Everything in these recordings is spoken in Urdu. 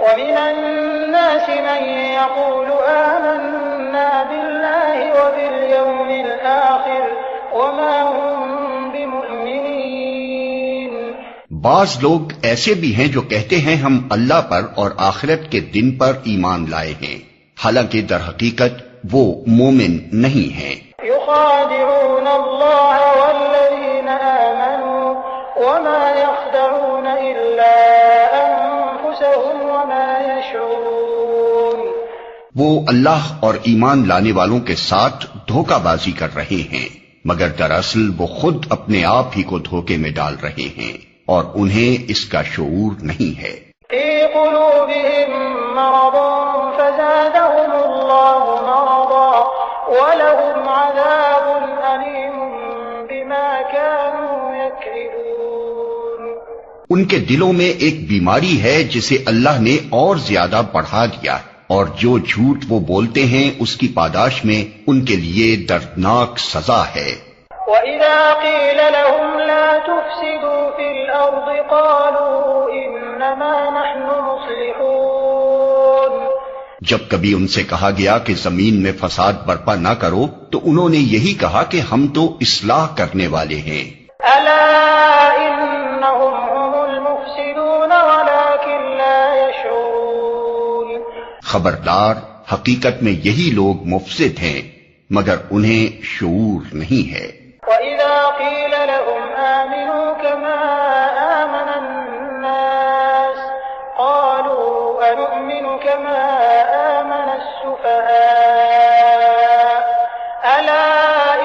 ومن الناس من يقول آمنا بالله وباليوم الآخر وما هم بمؤمنين. بعض لوگ ایسے بھی ہیں جو کہتے ہیں ہم اللہ پر اور آخرت کے دن پر ایمان لائے ہیں، حالانکہ در حقیقت وہ مومن نہیں ہیں. يخادعون الله والذين آمنوا وما يخدعون إلا أنفسهم وما يشعرون. وہ اللہ اور ایمان لانے والوں کے ساتھ دھوکہ بازی کر رہے ہیں، مگر دراصل وہ خود اپنے آپ ہی کو دھوکے میں ڈال رہے ہیں اور انہیں اس کا شعور نہیں ہے. في قلوبهم مرض فزادهم الله مرضا وَلَهُمْ عَذَابٌ أَلِيمٌ بِمَا كَانُوا يَكْذِبُونَ. ان کے دلوں میں ایک بیماری ہے جسے اللہ نے اور زیادہ بڑھا دیا، اور جو جھوٹ وہ بولتے ہیں اس کی پاداش میں ان کے لیے دردناک سزا ہے. وَإِذَا قِيلَ لَهُمْ لَا تُفْسِدُوا فِي الْأَرْضِ قَالُوا إِنَّمَا نَحْنُ مُصْلِحُونَ. جب کبھی ان سے کہا گیا کہ زمین میں فساد برپا نہ کرو تو انہوں نے یہی کہا کہ ہم تو اصلاح کرنے والے ہیں. أَلَا إِنَّهُمْ هُمُ الْمُفْسِدُونَ وَلَكِنْ لَا يَشْعُرُونَ. خبردار، حقیقت میں یہی لوگ مفسد ہیں مگر انہیں شعور نہیں ہے. وَإِذَا قِيلَ لَهُمْ آمِنُوا كَمَا آمَنَ النَّاسُ قَالُوا أَنُؤْمِنُ كَمَا آمَنَ السُّفَهَاءُ أَلَا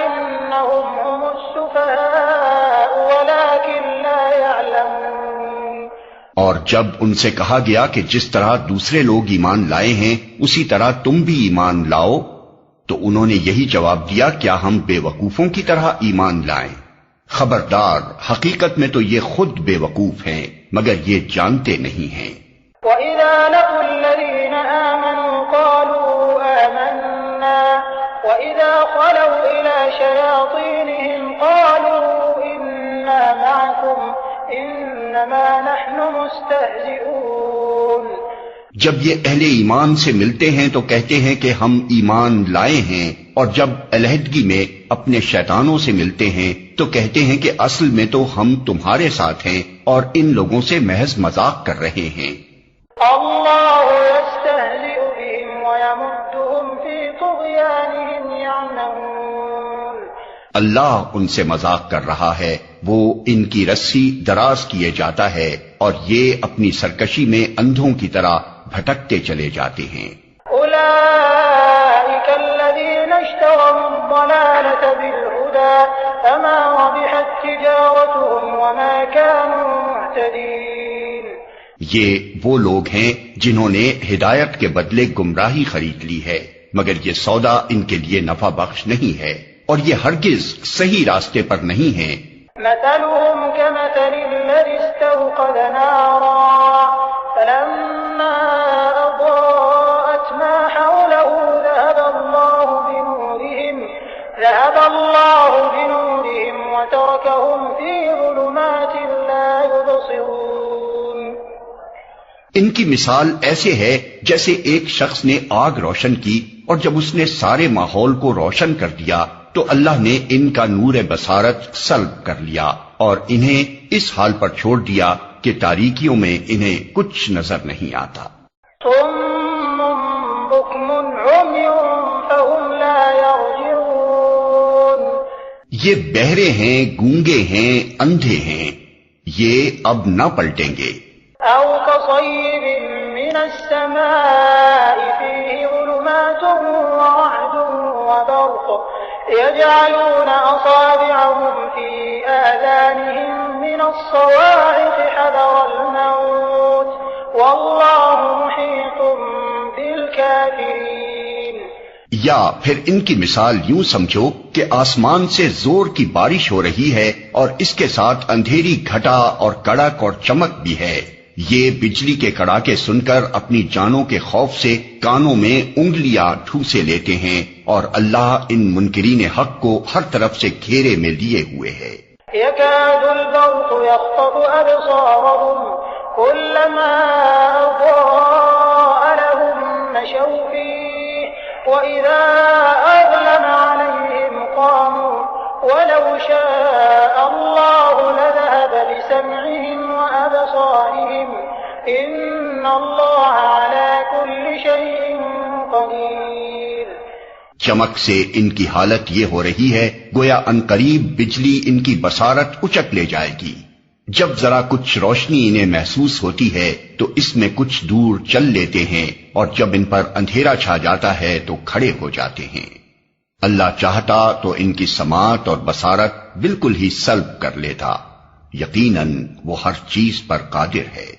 إِنَّهُمْ هُمُ السُّفَهَاءُ وَلَكِنْ لَا يَعْلَمُونَ. اور جب ان سے کہا گیا کہ جس طرح دوسرے لوگ ایمان لائے ہیں اسی طرح تم بھی ایمان لاؤ تو انہوں نے یہی جواب دیا کیا ہم بے وقوفوں کی طرح ایمان لائیں؟ خبردار، حقیقت میں تو یہ خود بے وقوف ہیں مگر یہ جانتے نہیں ہیں. وَإِذَا لَقُوا الَّذِينَ آمَنُوا قَالُوا آمَنَّا وَإِذَا خَلَوْا إِلَى شَيَاطِينِهِمْ قَالُوا إِنَّا مَعَكُمْ إِنَّمَا نَحْنُ مُسْتَهْزِئُونَ. جب یہ اہل ایمان سے ملتے ہیں تو کہتے ہیں کہ ہم ایمان لائے ہیں، اور جب علیحدگی میں اپنے شیطانوں سے ملتے ہیں تو کہتے ہیں کہ اصل میں تو ہم تمہارے ساتھ ہیں اور ان لوگوں سے محض مذاق کر رہے ہیں. اللہ یستہزئ بہم ویمدہم فی طغیانہم یعمہون. اللہ ان سے مذاق کر رہا ہے، وہ ان کی رسی دراز کیے جاتا ہے اور یہ اپنی سرکشی میں اندھوں کی طرح بھٹکتے چلے جاتے ہیں. اولئک الذین اشتروا الضلالة بالہدى فما ربحت تجارتهم وما كانوا مهتدین. یہ وہ لوگ ہیں جنہوں نے ہدایت کے بدلے گمراہی خرید لی ہے، مگر یہ سودا ان کے لیے نفع بخش نہیں ہے اور یہ ہرگز صحیح راستے پر نہیں ہیں. مثلهم كمثل الذي استوقد نارا فلما أضاءت ما حوله ذهب الله بنورهم وتركهم في ظلمات لا يبصرون. ان کی مثال ایسے ہے جیسے ایک شخص نے آگ روشن کی اور جب اس نے سارے ماحول کو روشن کر دیا تو اللہ نے ان کا نور بصارت سلب کر لیا اور انہیں اس حال پر چھوڑ دیا کہ تاریکیوں میں انہیں کچھ نظر نہیں آتا. صم بكم عمي فهم لا يرجعون. یہ بہرے ہیں، گونگے ہیں، اندھے ہیں، یہ اب نہ پلٹیں گے. او كصيب من السماء فيه ظلمات ورعد وبرق يجعلون أصابعهم في آذانهم من الصواعق حذر الموت والله محيط بالكافرين. یا پھر ان کی مثال یوں سمجھو کہ آسمان سے زور کی بارش ہو رہی ہے اور اس کے ساتھ اندھیری گھٹا اور کڑک اور چمک بھی ہے. یہ بجلی کے کڑاکے سن کر اپنی جانوں کے خوف سے کانوں میں انگلیاں ٹھوسے لیتے ہیں اور اللہ ان منکرین حق کو ہر طرف سے گھیرے میں لیے ہوئے ہے. يكاد البرق يخطف أبصارهم كلما أضاء وإذا أظلم عليهم قاموا ولو شاء الله لذهب بسمعهم وأبصارهم إن الله على كل شيء قدير۔ چمک سے ان کی حالت یہ ہو رہی ہے گویا عنقریب بجلی ان کی بصارت اچک لے جائے گی۔ جب ذرا کچھ روشنی انہیں محسوس ہوتی ہے تو اس میں کچھ دور چل لیتے ہیں، اور جب ان پر اندھیرا چھا جاتا ہے تو کھڑے ہو جاتے ہیں۔ اللہ چاہتا تو ان کی سماعت اور بصارت بالکل ہی سلب کر لیتا، یقیناً وہ ہر چیز پر قادر ہے۔